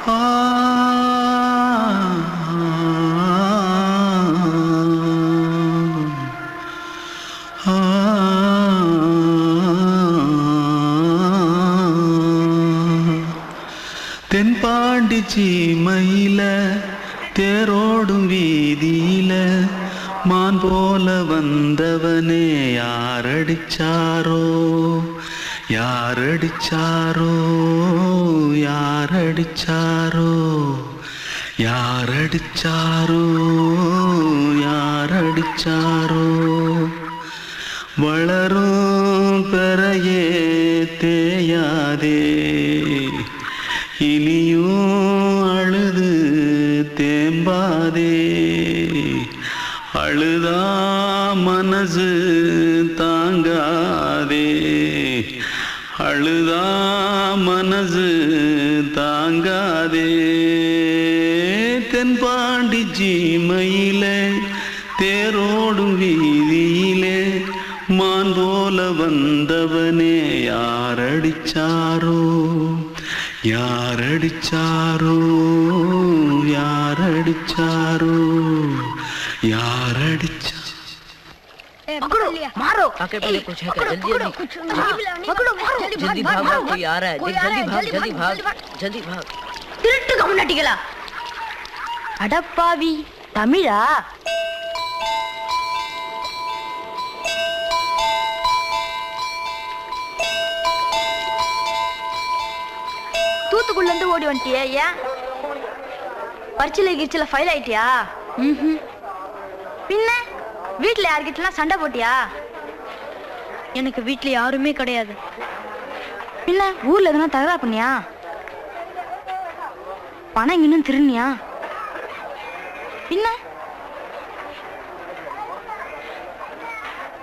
ஆ ஆ தென்பாண்டி சீமையில தேரோடும் வீதியில மான் போல வந்தவனே யாரடிச்சாரோ யாரடிச்சாரோ யாரடிச்சாரோ யாரடிச்சாரோ யாரடிச்சாரோ வளரும் பெறையே தேயாதே இனியும் அழுது தேம்பாதே அழுதா மனசு தாங்காதே அழுதா மனசு தாங்காதே தென்பாண்டி சீமையிலே தேரோடும் வீதியிலே மான் போல வந்தவனே யாரடிச்சாரோ யாரடிச்சாரோ யாரடிச்சாரோ யாரடிச்சா पकड़ो मारो आके पहले कुछ है क्या जल्दी पकड़ो मारो जल्दी भाग भाग कोई आ रहा है जल्दी भाग जल्दी भाग திருட்டு கம்முனாட்டிகளா அடப்பாவி தமிழா தூத்துக்குள்ள இருந்து ஓடி வந்துட்டியா ஏன் பரிச்சையில கிரிச்சில ஃபைல் ஆயிட்டியா பின்ன வீட்டுல யார்கிட்டலாம் சண்டை போட்டியா எனக்கு வீட்டுல யாருமே கிடையாது பின்ன ஊர்ல எதுனா தகரா பண்ணியா பணம் இன்னும் திருநியா பின்ன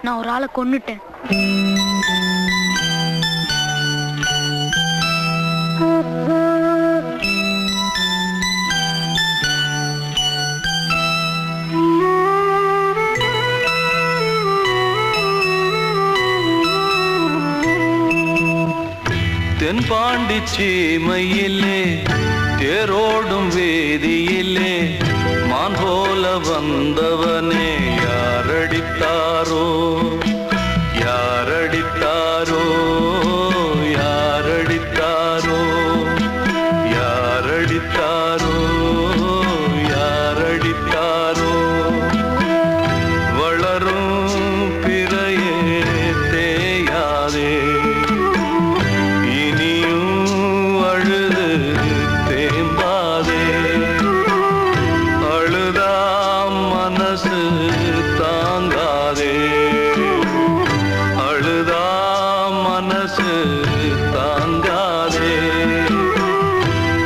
நான் ஒரு ஆளை கொன்னுட்டேன் தென்பாண்டி சீமையிலே தேரோடும் வேதியிலே மான் போல வந்தவனே யாரடித்தாரோ யாரடித்தாரோ யாரடித்தாரோ யாரடித்தாரோ யாரடித்தாரோ வளரும் பிறையே தேயாதே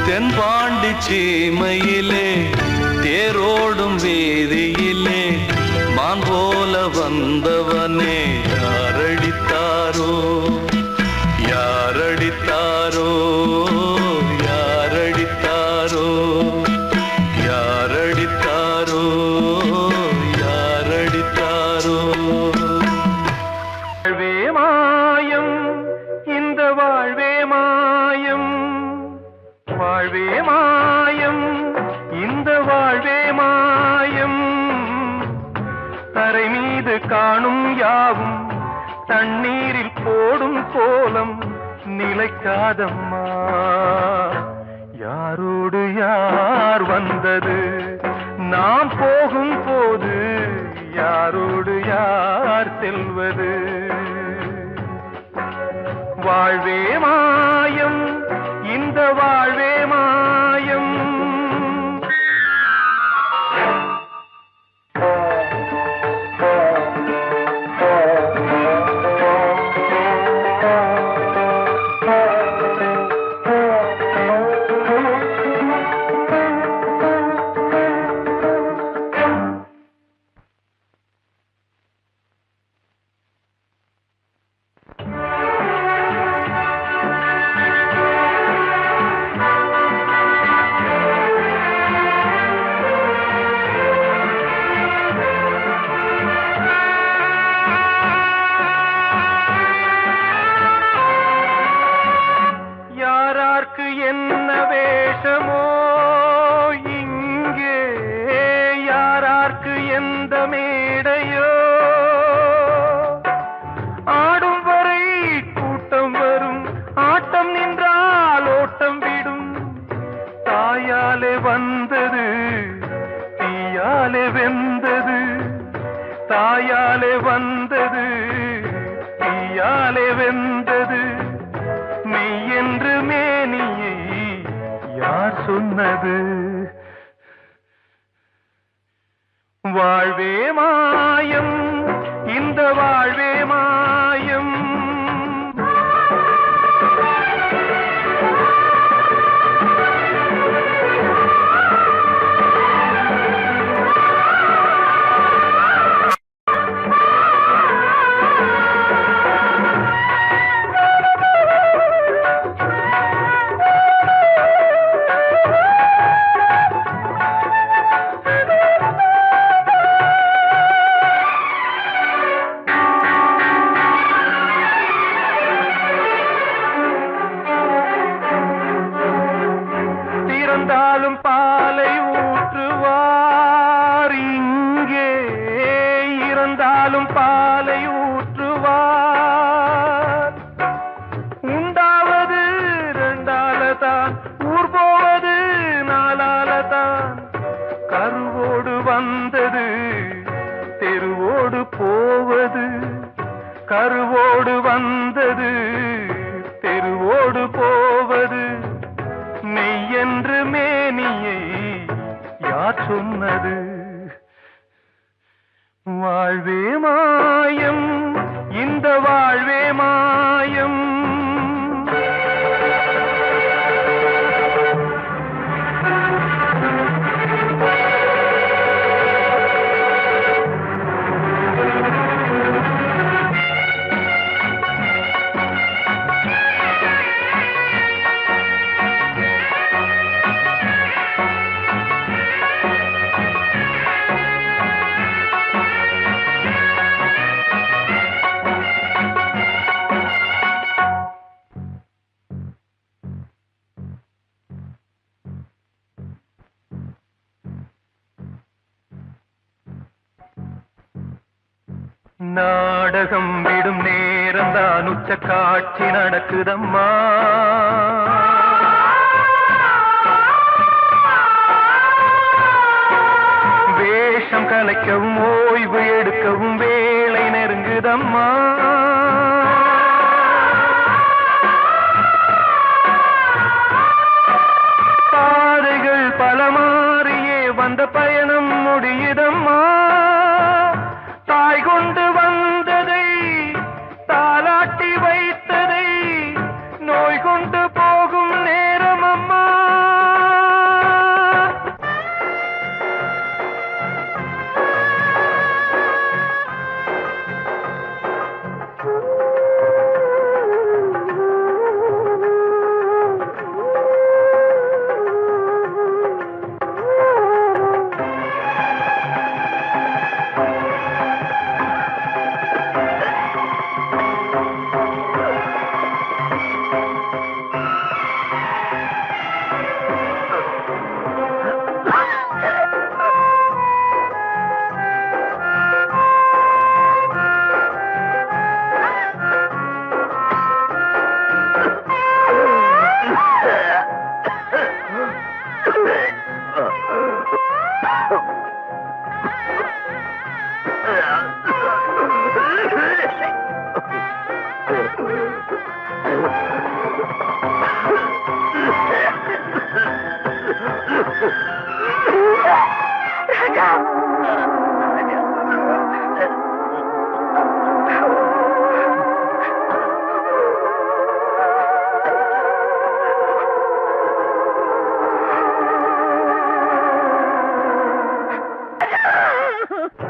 தென்பாண்டி சீமையிலே தேரோடும் வேதியிலே மான் போல வந்தவனே யாரடித்தாரோ யாரடித்தாரோ யாரடித்தாரோ யாரடித்தாரோ யாரடித்தாரோ வாழ்வே மாயம் இந்த வாழ்வே மாயம் வாழ்வே மாயம் இந்த வாழ்வே மாயம் தரை மீது காணும் யாவும் தண்ணீரில் போடும் கோலம் நிலைக்காதம்மா யாரோடு யார் வந்தது நாம் போகும் போது யாரோடு யார் செல்வது வாழ்வே மாயம் இந்த வாழ்வே மாயம் யாரார்க்கு என்ன வேஷமோ இங்கே, யாரார்க்கு எந்த மேடையோ, ஆடும் வரை கூட்டம் வரும், ஆட்டம் நின்றால் ஓட்டம் விடும். தாயாலே வந்தது தீயாலே வெந்தது, தாயாலே வந்தது தீயாலே வெந்தது. மெய் என்று மேனியை யார் சொன்னது? வாழ்வே மாயம், இந்த வாழ்வே மாயம். இறந்தாலும் பாலை ஊற்றுவார் இங்கே, இறந்தாலும் பாலை ஊற்றுவார். உண்டாவது ரெண்டாலதான், ஊர் போவது நாலாலதான். கருவோடு வந்தது தெருவோடு போவது, கருவோடு வந்தது தெருவோடு போவது. மெய் என்று மேனியை யார் சொன்னது? வாழ்வே மாயம், இந்த வாழ்வே மாயம். நாடகம் விடும் நேரம்தான் உச்ச காட்சி நடக்குதம்மா. வேஷம் கலைக்கவும் ஓய்வு எடுக்கவும் வேளை நெருங்குதம்மா. பாதைகள் பல மாறியே வந்த பயணம் முடியுதம்மா. தாய் கொண்டு வந்ததை தாலாட்டி வைத்ததை நோய் கொண்டு போகும் நேரம் அம்மா.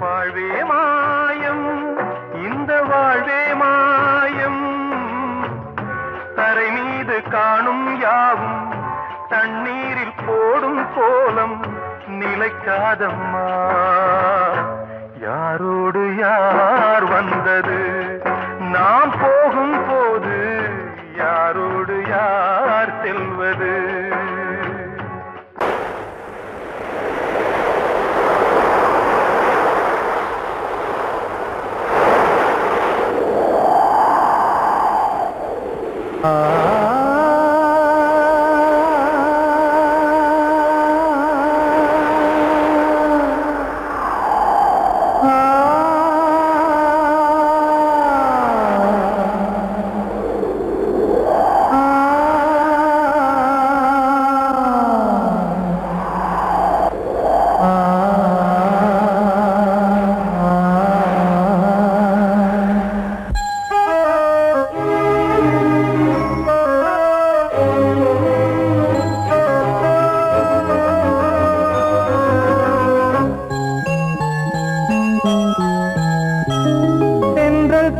வாழ்வே மாயம், இந்த வாழ்வே மாயம். தரை மீது காணும் யாவும் தண்ணீரில் போடும் கோலம் நிலைக்காதம்மா. யாரோடு யார் வந்தது நாம் போகும் போது, யாரோடு யார் செல்வது.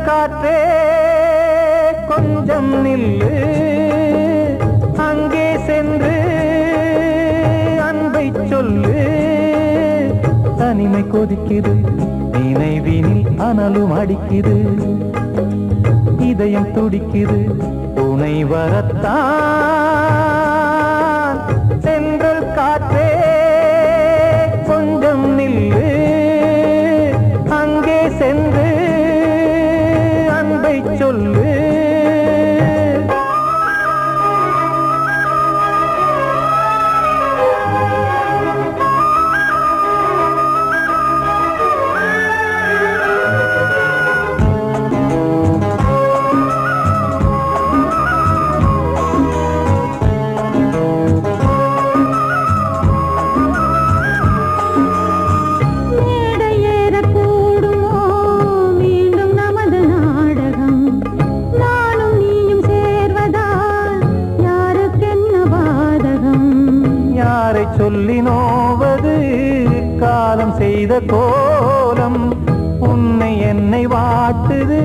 காற்றே கொஞ்சம் நில்லு, அங்கே சென்று அன்பை சொல்லு. தனிமை கொதிக்குது, நினைவினில் அனலும் அடிக்குது, இதயம் துடிக்குது, துணை வரத்தான். சென்றல் காற்றே கொஞ்சம் நில்லு, அங்கே சென்று அன்பை சொல்லு. சொல்லி நோவது காலம் செய்த கோலம், உன்னை என்னை வாட்டுது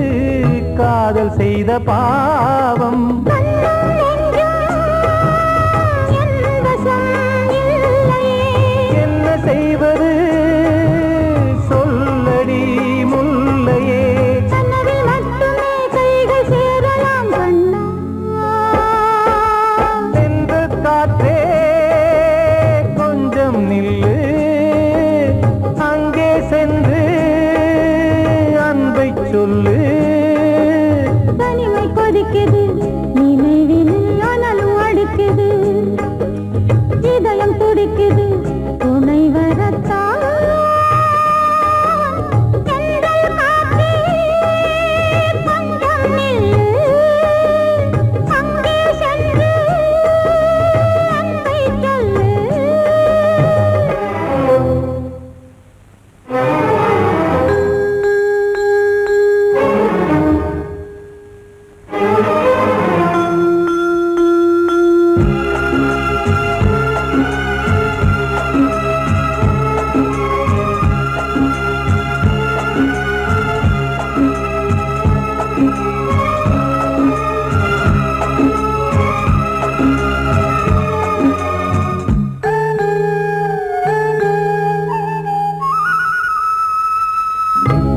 காதல் செய்த பாவம். என்ன செய்வது சொல்லடி முல்லையே, சென்று காற்றே நில்லு, அங்கே சென்று அன்பை சொல்லு. தனிமை கொதிக்குது, நினைவினில் அனலும் அடிக்குது, இதயம் துடிக்குது, துணை வரத்தான்.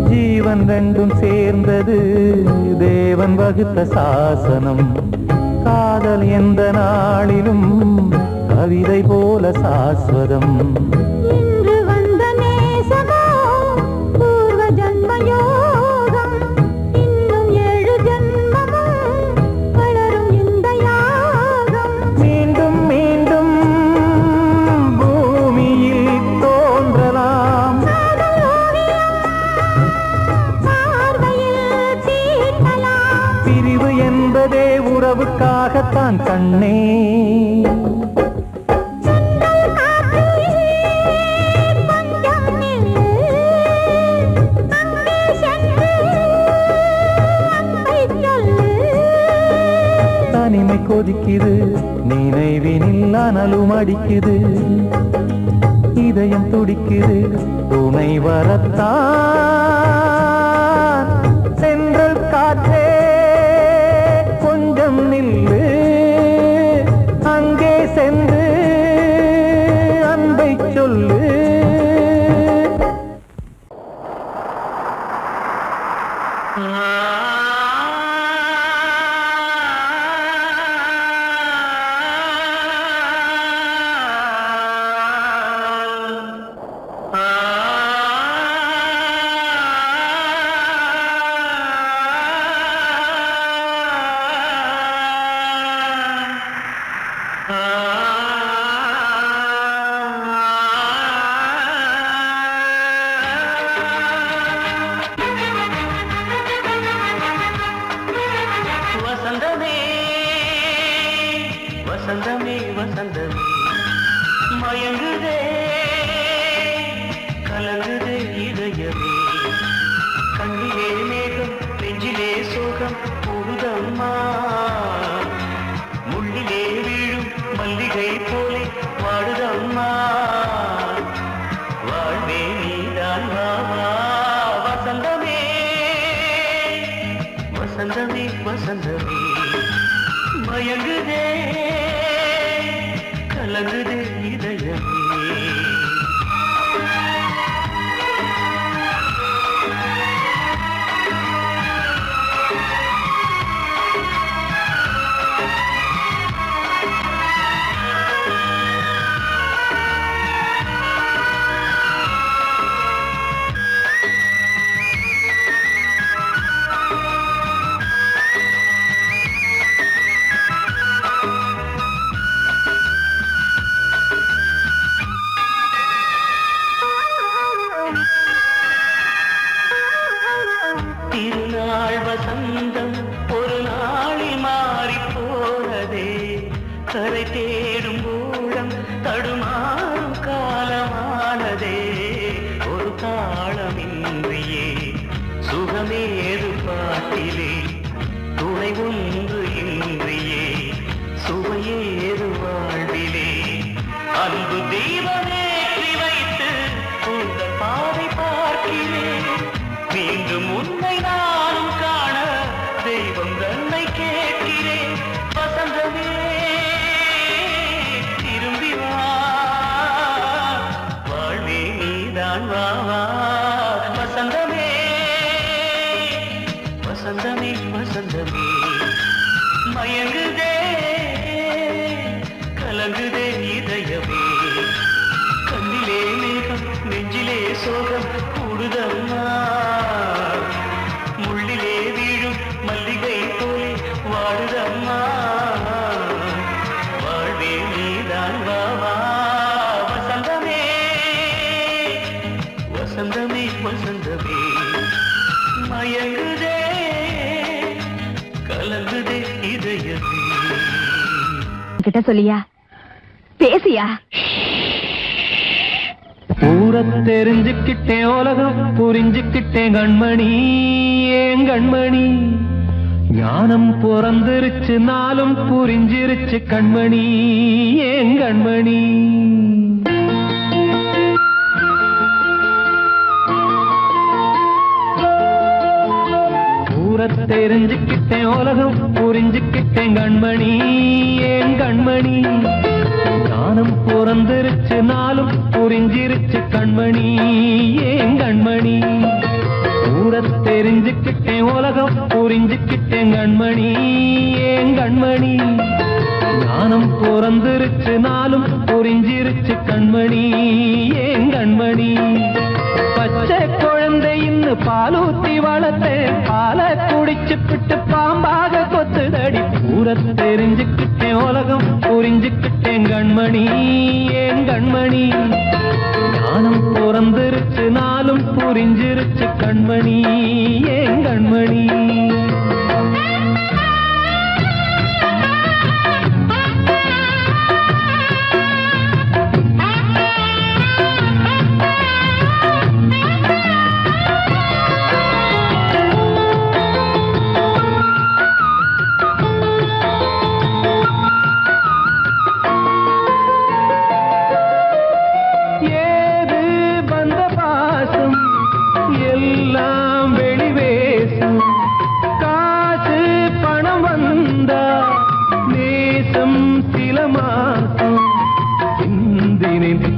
ஜீவன் ரெண்டும் சேர்ந்தது தேவன் வகுத்த சாசனம். காதல் எந்த நாளிலும் கவிதை போல சாஸ்வதம். இன்று வந்த நேசமோ பூர்வ ஜன்ம யோகம், இன்னும் 7 ஜன்மமும் வளரும் இந்த யாகம். மீண்டும் மீண்டும் பூமியில் தோன்றலாம், பிரிவு என்பதே உறவுக்காகத்தான் கண்ணே. தனிமை கொதிக்குது, நினைவினில் அனலும் அடிக்குது, இதயம் துடிக்குது, துணை வரத்தான். சென்றல் காற்றே கொஞ்சம் நில்லு, அங்கே சென்று அன்பை சொல்லு. வசந்தமே வசந்தமே வசந்தமே மயங்குதே கலங்குதே இதயமே கண்ணிலே மேகம் நெஞ்சிலே சோகம் கூடுதம்மா முள்ளிலே வீழும் மல்லிகை போலே வாடுதம்மா வாழ்வே நீதான் வாவா வசந்தமே வசந்தமே வசந்தமே மயங்குதே கலங்குதே இதயமே திருநாள் வசந்தம் ஒரு நாளில் மாறி போனதே கரை தேடும் ஊழம் தடுமாறும் காலமானதே ஒரு தாளமின்றியே சுகமேது பாட்டிலே துணை ஒன்று இன்றியே சுவையேது வாழ்விலே அன்பு தீபமேற்றி வைத்து உங்கள் பாதை பார்க்கிறேன் மீண்டும் உன்னை நானும் காண தெய்வம் தன்னை கேட்கிறேன் வசந்தமே திரும்பி வா வாழ்வே நீதான் வா வா வசந்தமே வசந்தமே வசந்தமே மயங்குதே கலங்குதே இதயமே கண்ணிலே மேகம் நெஞ்சிலே சோகம் கூடுதம்மா முள்ளிலே வீழும் மல்லிகை போலே வாடுதம்மா வாழ்வே நீதான் வா வா வசந்தமே வசந்தமே வசந்தமே மயங்குதே கலங்குதே இதயமே கிட்ட சொல்லியா பேசியா ஊரை தெரிஞ்சுக்கிட்டேன் உலகம் புரிஞ்சுக்கிட்டேன் கண்மணி ஏன் கண்மணி ஞானம் பிறந்திருச்சு நாளும் புரிஞ்சிருச்சு கண்மணி ஏன் கண்மணி ஊரை தெரிஞ்சுக்கிட்டேன் உலகம் புரிஞ்சுக்கிட்டேன் கண்மணி ஏன் கண்மணி ஞானம் பிறந்திருச்சு நாளும் புரிஞ்சிருச்சு கண்மணி ஏன் கண்மணி ஊரை தெரிஞ்சுக்கிட்டேன் உலகம் புரிஞ்சுக்கிட்டேன் கண்மணி ஏன் கண்மணி ஞானம் பிறந்திருச்சு நாளும் புரிஞ்சிருச்சு கண்மணி ஏன் கண்மணி பச்சை குழந்தை இன்னும் பாலூத்தி வளர்த்தேன் பாலை குடிச்சு பிட்டு பாம்பாக கொத்துதடி ஊரை தெரிஞ்சுக்கிட்டேன் உலகம் புரிஞ்சுக்கிட்டேன் கண்மணி ஏன் கண்மணி ஞானம் பிறந்திருச்சு நாளும் புரிஞ்சிருச்சு கண்மணி ஏன் கண்மணி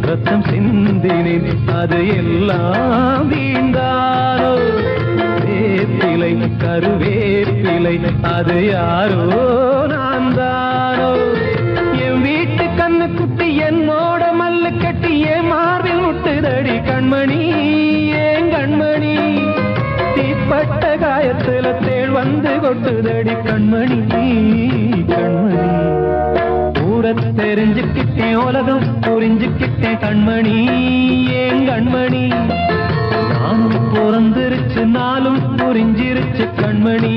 ரத்தம் சிந்தினேன் அது எல்லாம் வீண்டாரோ வேப்பிலை கருவேப்பிலை அது யாரோ நான் தானோ என் வீட்டு கண்ணு குட்டி என்னோட மல்லு கட்டி என் மார்பில் முட்டுதடி கண்மணி ஏன் கண்மணி தீப்பட்ட காயத்துல தேள் வந்து கொட்டுதடி கண்மணி கண்மணி ஊர தெரிஞ்சுக்கிட்டேன் உலகம் புரிஞ்சுக்கிட்டேன் கண்மணி ஏன் கண்மணி நானும் பிறந்திருச்சு நாளும் புரிஞ்சிருச்சு கண்மணி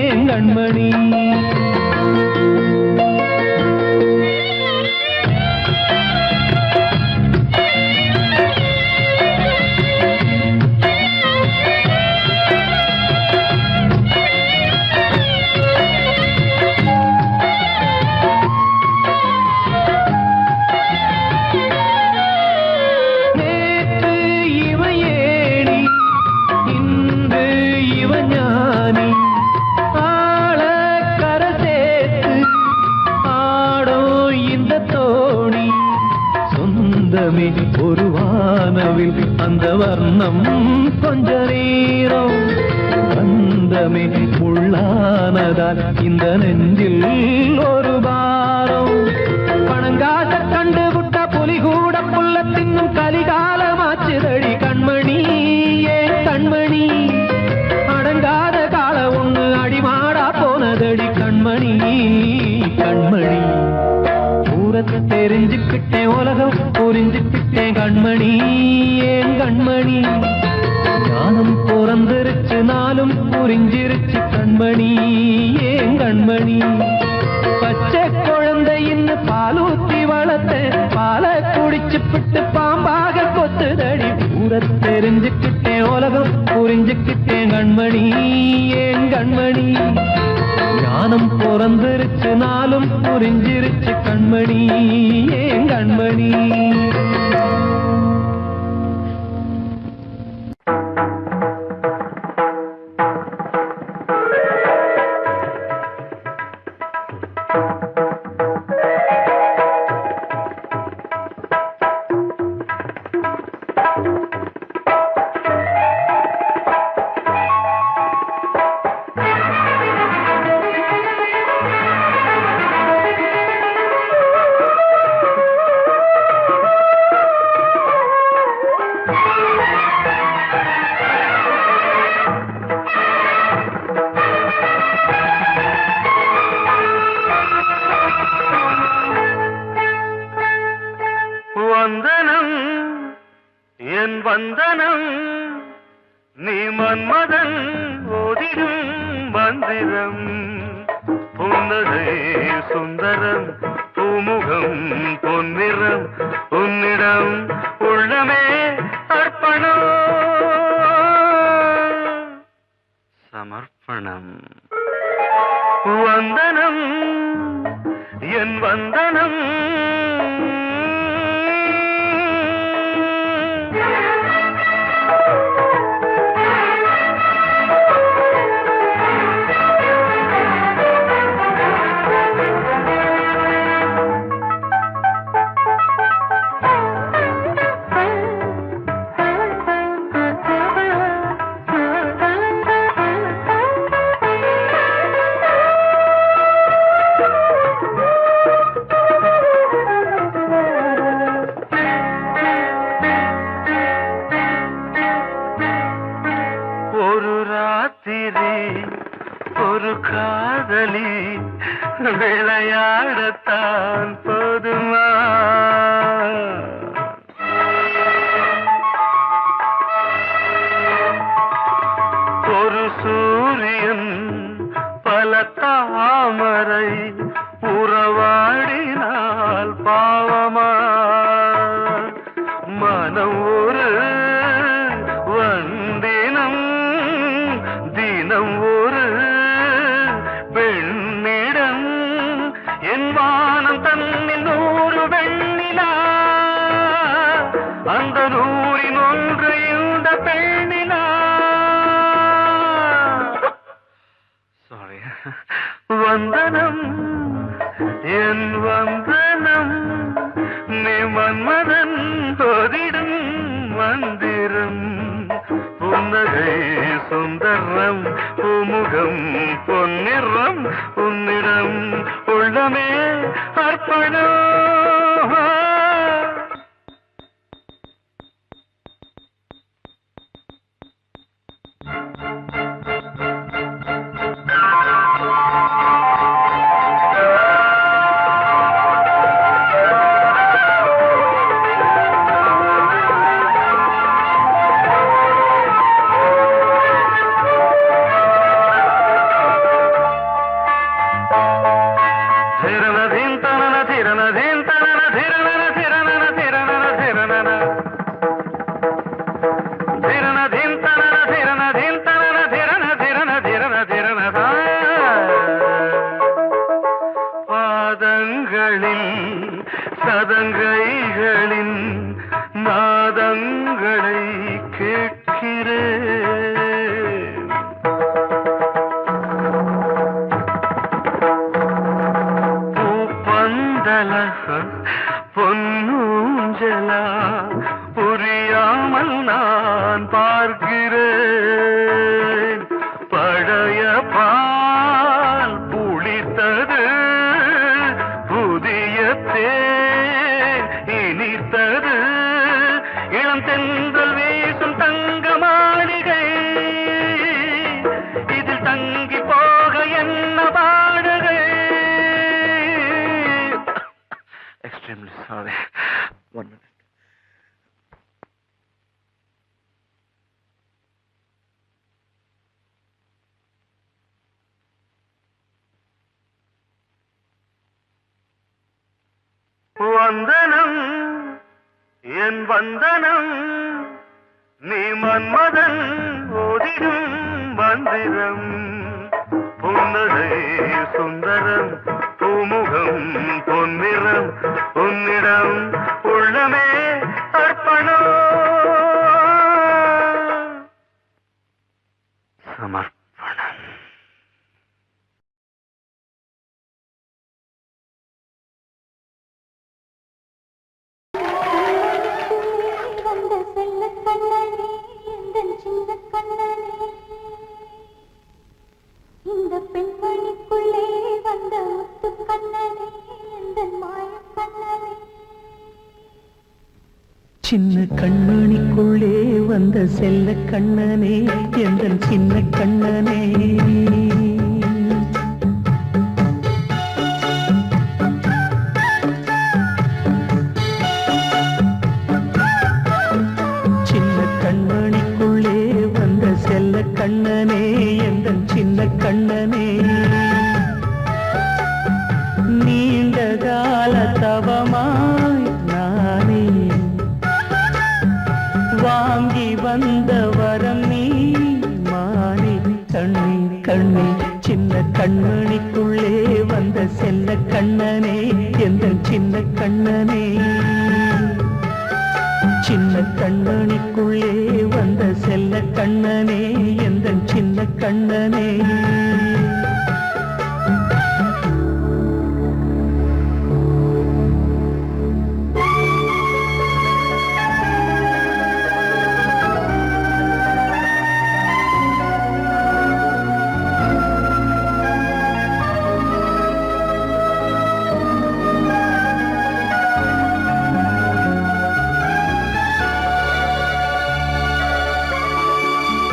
ஏன் கண்மணி ஒரு வானவில் அந்த வர்ணம் கொஞ்ச நேரம் பந்தமே உள்ளானதால் இந்த நெஞ்சில் ஒரு பாரம் பணங்காச கண்டு விட்ட புலி கூட புல்ல தின்னும் கலிகாலமாச்சுதடி கண்மணி ஏன் கண்மணி அடங்காத கால ஒண்ணு அடிமாடா போனதடி கண்மணி கண்மணி தெரிஞ்சுக்கிட்டேன் உலகம் புரிஞ்சுக்கிட்டேன் கண்மணி ஏன் கண்மணி ஞானம் பிறந்திருச்சு நாளும் புரிஞ்சிருச்சு கண்மணி ஏன் கண்மணி பச்சை குழந்தையின் பாலூத்தி வளர்த்த பாலை குடிச்சு பிட்டு பாம்பாக கொத்துதடி தெரிஞ்சுக்கிட்டேன் உலகம் புரிஞ்சுக்கிட்டேன் கண்மணி ஏன் கண்மணி ஞானம் பிறந்திருச்சு நாளும் புரிஞ்சிருச்சு கண்மணி ஏன் கண்மணி வந்தனம் என் வந்தனம் நீ மன்மதன் ஓதிடும் மந்திரம் புன்னகை சுந்தரம் பூமுகம் பொன்னிறம் உன்னிடம் உள்ளமே அர்ப்பணம் சமர்ப்பணம் வந்தனம் என் வந்தனம் ஒரு காதலி விளையாடத்தான் போதுமா ஒரு சூரியன் பல தாமரை உறவாடினால் பாவமா மனம் ஒரு வந்தினம் தினம் ஒரு பெண்ணிடம் என் வானம் தன்னில் 100 வெண்ணிலா அந்த 100ன் ஒன்று இந்த பெண்ணிலா சாரி வந்தனம் என் வந்தனம் நீ மன்மதன் ஓதிடும் மந்திரம் புன்னகை சுந்தரம் பூமுகம் பொன்னிறம் உன்னிடம் உள்ளமே அர்ப்பணம் சதங்கைகளின் நாதங்களை கேட்கிறேன். பூப்பந்தல பொன்னூஞ்சலா புரியாமல் நான் பார்க்கிறேன். பழைய பால் புளித்தது, புதிய தேன் இனித்தது, இளம் தென்றல் வீசும் தங்க மாளிகை, இதில் தங்கி போக என்ன பாடுகை. Extremely sorry. 1 minute. வந்தனம் என் வந்தனம், நீ மன்மதன் ஓதிடும் மந்திரம். புன்னகை சுந்தரம், பூமுகம் பொன்னிறம், உன்னிடம் உள்ளமே அர்ப்பணம். சமர்ப்பணம். வந்த செல்ல கண்ணனே, எந்தன் சின்ன கண்ணனே, இந்த பெண்மணிக்குள்ளே வந்த முத்து கண்ணனே, எந்தன் மாய கண்ணனே. சின்ன கண்மணிக்குள்ளே வந்த செல்ல கண்ணனே, எந்தன் சின்ன கண்ணனே. சின்ன கண்மணிக்குள்ளே வந்த செல்ல கண்ணனே, எந்தன் சின்ன கண்ணனே. நீண்ட கால தவமாய் நானே வாங்கி வந்த வரம் நீ மானே. கண்ணே கண்ணே, சின்ன கண்மணிக்குள்ளே வந்த செல்ல கண்ணனே, எந்தன் சின்ன கண்ணனே. சின்ன கண்மணிக்குள்ளே வந்த செல்ல கண்ணனே, எந்தன் சின்ன கண்ணனே.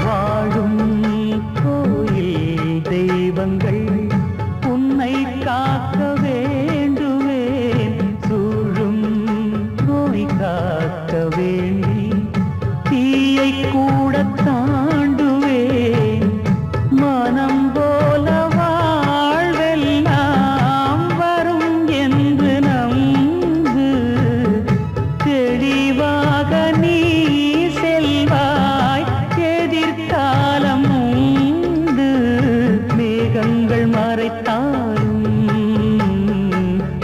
வாழும் கோயில் தெய்வங்கள் உன்னை காக்க வேண்டுவேன். சூழும் நோய் காக்க வேண்டி தீயை கூட தாண்டுவேன். மனம் போல வாழ்வெல்லாம் வரும் என்று நம்பு. தெளிவாக நீ செல்வாய், எதிர்காலம் உண்டு. மேகங்கள் மறைத்தாலும்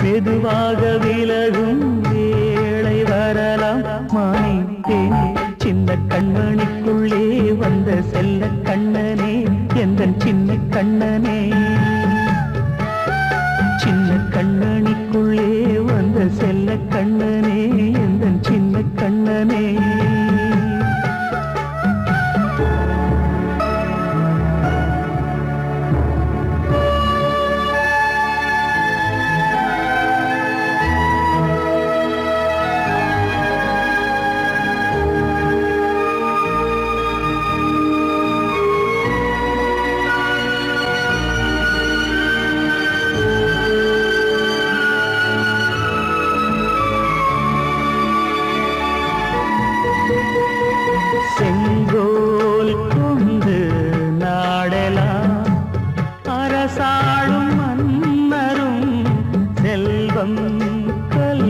மெதுவாக விலகும் வேளை வரலாம். மானேன் சின்ன கண்மணிக்குள்ளே வந்த செல்ல கண்ணனே, எந்தன் சின்ன கண்ணனே. சின்ன கண்ணனிக்குள்ளே வந்த செல்ல கண்ணனே, எந்தன் சின்ன கண்ணனே.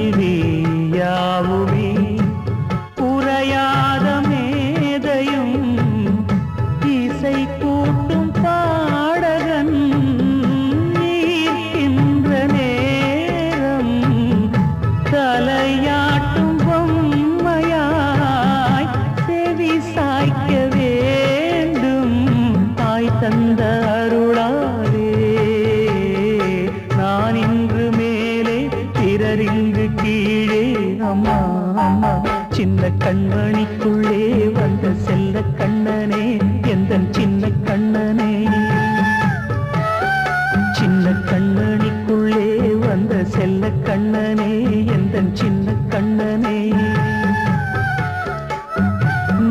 செல்வி யாவுமே உரையாத மேதையும் இசை கூட்டும் பாடகன் ஈர்க்கின்ற நேரம் தலையாட்டும் பொம்மையாய் செவி சாய்க்க வேண்டும் தாய் தந்த அருளாலே நான் இன்று மேலே பிறரிங்கு கீழே அம்மா அம்மா சின்ன கண்மணிக்குள்ளே வந்த செல்ல கண்ணனே எந்தன் சின்ன கண்ணனே சின்ன கண்ணனிக்குள்ளே வந்த செல்ல கண்ணனே எந்தன் சின்ன கண்ணனே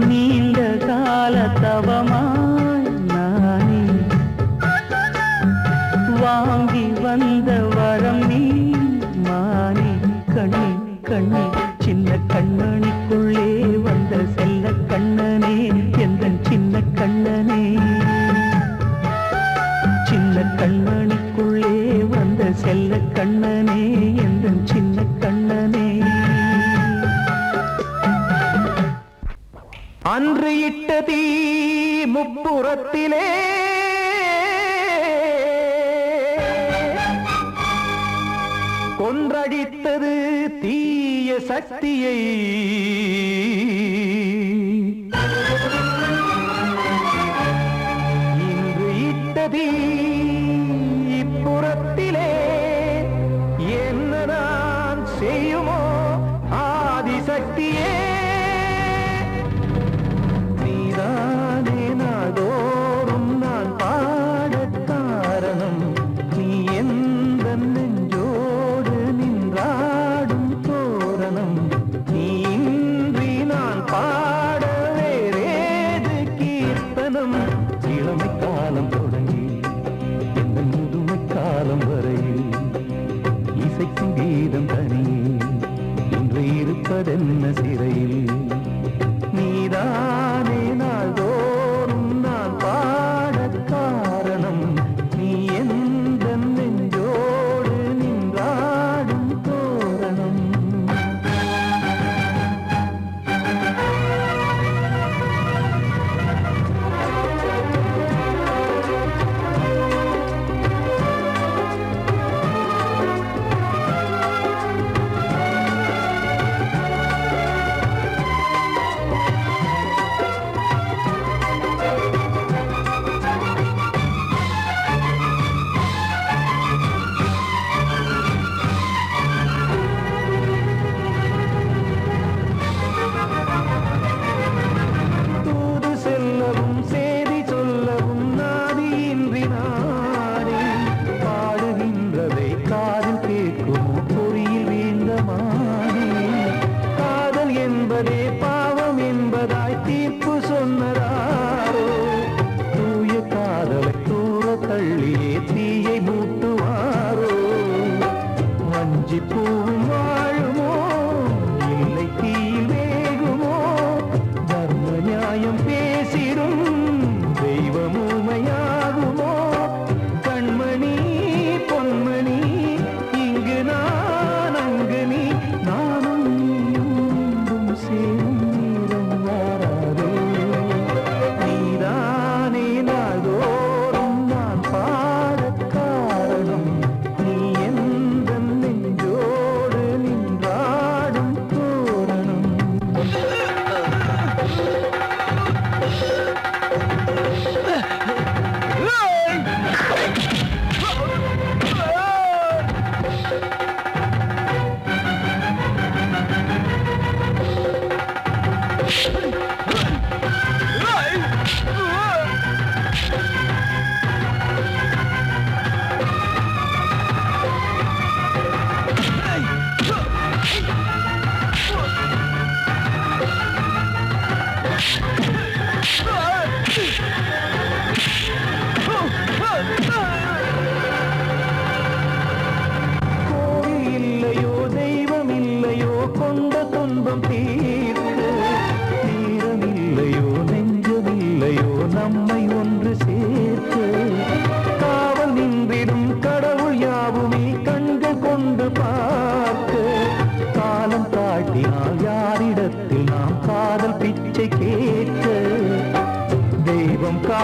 நீண்ட கால தவமாய் நானே வாங்கி வந்த வரம் நீ மானே கண்ணி கண்ணி சின்ன கண்ணனிக்குள்ளே வந்த செல்ல கண்ணனே எந்தன் சின்ன கண்ணனே சின்ன கண்ணனிக்குள்ளே வந்த செல்ல கண்ணனே எந்தன் சின்ன கண்ணனே அன்று இட்ட தீ முப்புறத்திலே கொன்றடித்தது தீய சக்தியை இன்று இட்ட தீ இப்புறத்திலே என்னதான் செய்யுமோ ஆதிசக்தியே நீதானே நாள்தோறும் நான் பாடக் காரணம் நீ எந்த நெஞ்சோடு நின்றாடும் தோரணம் நீ இன்றி நான் பாட வேறேது கீர்த்தனம் இளமை காலம் தொடங்கி எந்த முதுமை காலம் வரையில் இசைக்கும் கீதம் தனியே இன்று இருப்பதென்ன சிறையில் நீதானே நாள்தோறும் நான் பாடக் காரணம் நீ எந்த நெஞ்சோடு நின்றாடும் தோரணம்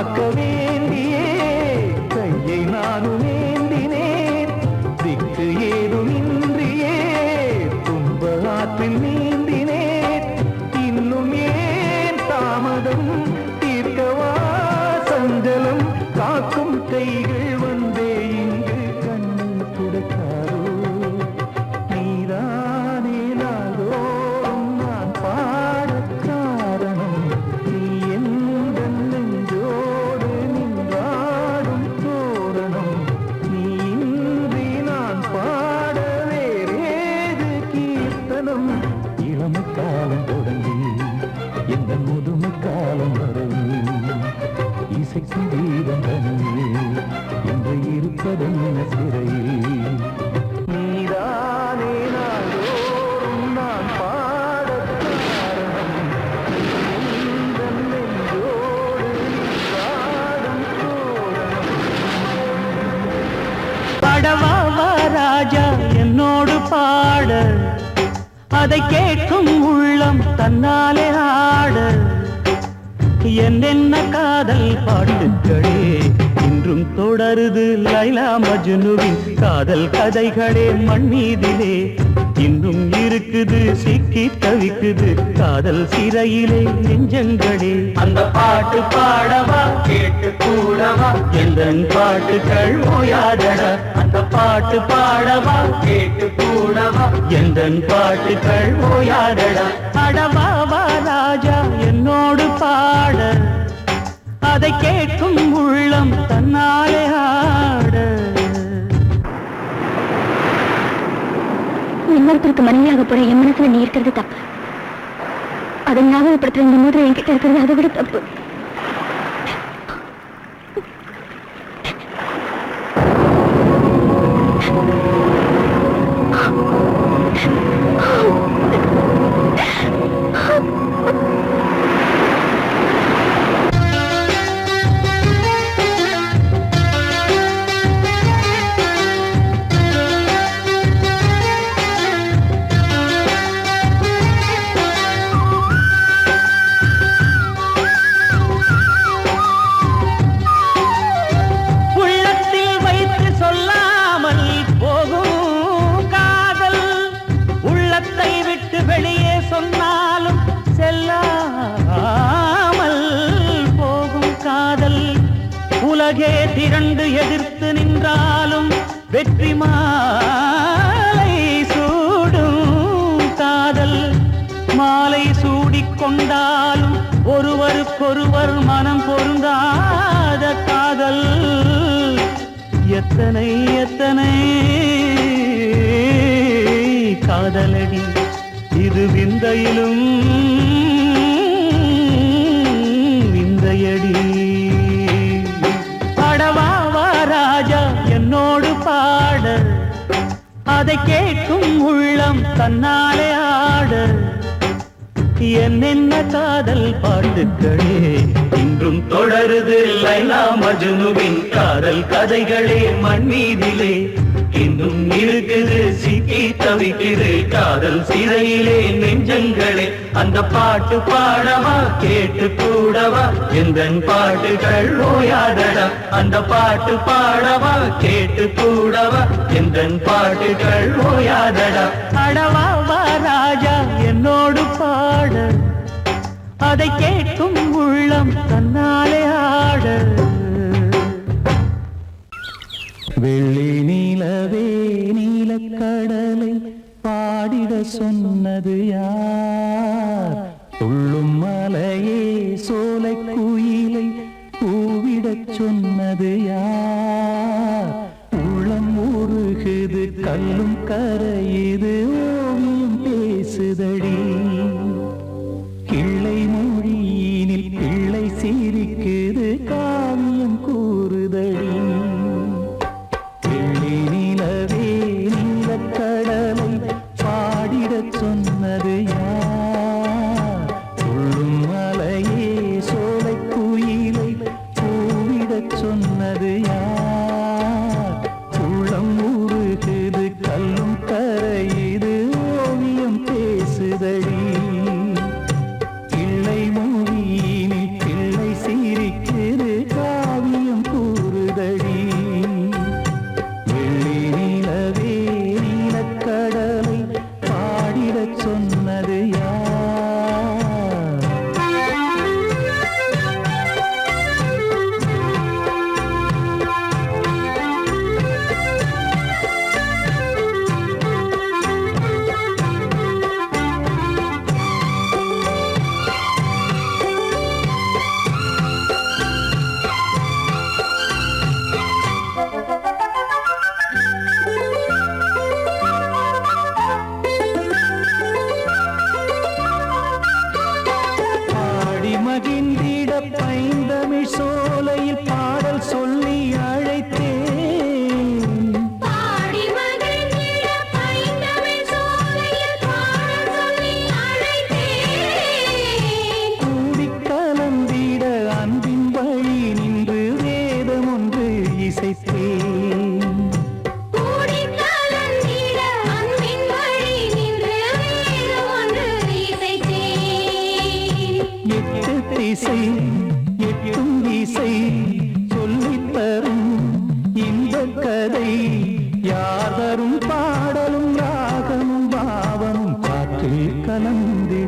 காக்க வேண்டியே கையை நானும் ஏந்தினேன் திக்கு ஏதுமின்றியே துன்ப ஆற்றில் நீந்தினேன் இன்னும் ஏன் தாமதம் தீர்க்கவா சஞ்சலம் காக்கும் கைகள் வந்தே இங்கு கண்ணை துடைக்காதோ நீதானே நாள்தோறும் நான் பாடக் காரணம் நீ எந்த நெஞ்சோடு நின்றாடும் தோரணம் நீ இன்றி நான் பாட வேறேது கீர்த்தனம் இளமை காலம் தொடங்கி எந்த முதுமை காலம் வரையில் இசைக்கு வீதம் தனியே என்று இருப்பதென்ன சிறையில் நீதானே நாள்தோறும் நான் பாடக் காரணம் எந்த நெஞ்சோடு நின்றாடும் தோரணம் பாடவா ராஜா என்னோடு பாட அதை கேட்கும் உள்ளம் தன்னாலே ஆட என்னென்ன காதல் பாட்டுகளே இன்றும் தொடருது லைலா மஜ்னுவின் காதல் கதைகளே மண் மீதிலே இன்னும் இருக்குது சிக்கி தவிக்குது காதல் சிறையிலே நெஞ்சங்களே அந்த பாட்டு பாடவா கேட்டு கூடவா எந்தன் பாட்டுகள் ஓயாதடா அந்த பாட்டு பாடவா கேட்டு கூடவா எந்தன் பாட்டுகள் ஓயாதடா அடவாவா ராஜா என்னோடு பாட அதை கேட்கும் உள்ளம் தன்னாலே ஆட இன்னொருத்தருக்கு மனைவியாக போற என் மனசுல நீ இருக்கிறது தப்பு அதை ஞாபகப்படுத்துற இந்த மூதிரை என்கிட்ட இருக்கிறது அதை விட தப்பு உலகே திரண்டு எதிர்த்து நின்றாலும் வெற்றி மாலை சூடும் காதல் மாலை சூடிக்கொண்டாலும் ஒருவருக்கொருவர் மனம் பொருந்தாத காதல் எத்தனை எத்தனை காதலடி இது விந்தையிலும் விந்தையடி ராஜா என்னோடு பாட அதை கேட்கும் உள்ளம் தன்னாலே ஆட என்னென்ன காதல் பாட்டுகளே இன்றும் தொடருது லைலா மஜ்னுவின் காதல் கதைகளே மண் மீதிலே இன்னும் இருக்குது சிக்கி தவிக்குது காதல் சிறையிலே நெஞ்சங்களே அந்த பாட்டு பாடவா கேட்டு கூடவா எந்தன் பாட்டுகள் ஓயாதடா அந்த பாட்டு பாடவா கேட்டு கூடவா எந்தன் பாட்டுகள் ஓயாதடா அடவாவா ராஜா என்னோடு பாட அதை கேட்கும் உள்ளம் தன்னாலே ஆட வெள்ளி நீலவே நீலக்கடலை பாடிட சொன்னது யார் துள்ளும் மலையே சோலை குயிலை கூவிடச் சொன்னது யார் உள்ளம் உருகுது கல்லும் கரையுது ஓவியம் பேசுதடி கிள்ளை மொழியினில் பிள்ளை சிரிக்குது காவியம் கூறுதடி கடலை பாடிடச் சொன்னது யார் துள்ளும் மலையே சோலை குயிலை பூவிடச் சொன்னது யார் உள்ளம் உருகுது கல்லும் கரையுது ஓவியம் பேசுத பாடிடச் சொன்னது யார்? மகிழ்ந்திட பைந்தமிழ் சோலையில் பாடல் சொல்லி அழைத்தேன். பாடி மகிழ்ந்திட பைந்தமிழ் சோலையில் பாடல் சொல்லி அழைத்தேன். கூடிக் கலந்திட அன்பின் வழி நின்று வேதம் ஒன்று இசைத்தேன். கூடிக் கலந்திட அன்பின் வழி நின்று வேதம் ஒன்று இசைத்தேன். எட்டு திசை எட்டும் திசை சொல்லித் தரும் இந்த கதை யார் தரும் பாடலும் ராகமும் பாவமும் காற்றில் கலந்து